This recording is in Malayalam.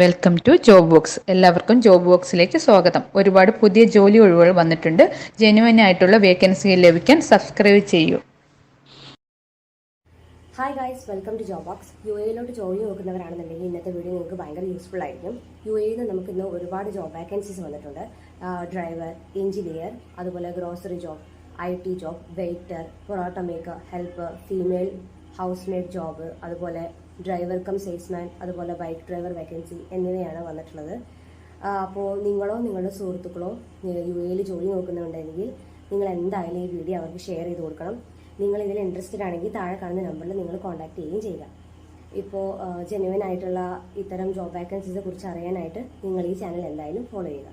Welcome to job box. എല്ലാവർക്കും ജോബ് ബോക്സിലേക്ക് സ്വാഗതം. ഒരുപാട് പുതിയ ജോലി ഒഴിവുകൾ വന്നിട്ടുണ്ട്. ജെന്യുവൻ ആയിട്ടുള്ള വേക്കൻസി ലഭിക്കാൻ സബ്സ്ക്രൈബ് ചെയ്യൂ. Hi guys, welcome to job box. UAE ജോലി നോക്കുന്നവരാണെന്നുണ്ടെങ്കിൽ ഇന്നത്തെ വീഡിയോ നിങ്ങൾക്ക് ഭയങ്കര യൂസ്ഫുൾ ആയിരിക്കും. UAE നമുക്ക് ഇന്ന് ഒരുപാട് ജോബ് വാക്കൻസീസ് വന്നിട്ടുണ്ട്. ഡ്രൈവർ, എഞ്ചിനീയർ, അതുപോലെ grocery job, IT job, waiter, parotta maker, helper, female house made job, അതുപോലെ ഡ്രൈവർ കം സെയിൽസ്മാൻ, അതുപോലെ ബൈക്ക് ഡ്രൈവർ വേക്കൻസി എന്നിവയാണ് വന്നിട്ടുള്ളത്. അപ്പോൾ നിങ്ങളോ നിങ്ങളുടെ സുഹൃത്തുക്കളോ UAE ജോലി നോക്കുന്നുണ്ടെങ്കിൽ നിങ്ങൾ എന്തായാലും ഈ വീഡിയോ അവർക്ക് ഷെയർ ചെയ്ത് കൊടുക്കണം. നിങ്ങൾ ഇതിൽ ഇൻട്രസ്റ്റഡ് ആണെങ്കിൽ താഴെ കാണുന്ന നമ്പറിൽ നിങ്ങൾ കോൺടാക്ട് ചെയ്യുകയും ചെയ്യുക. ഇപ്പോൾ ജെന്യുവൻ ആയിട്ടുള്ള ഇത്തരം ജോബ് വാക്കൻസീസിനെ കുറിച്ച് അറിയാനായിട്ട് നിങ്ങൾ ഈ ചാനൽ എന്തായാലും ഫോളോ ചെയ്യുക.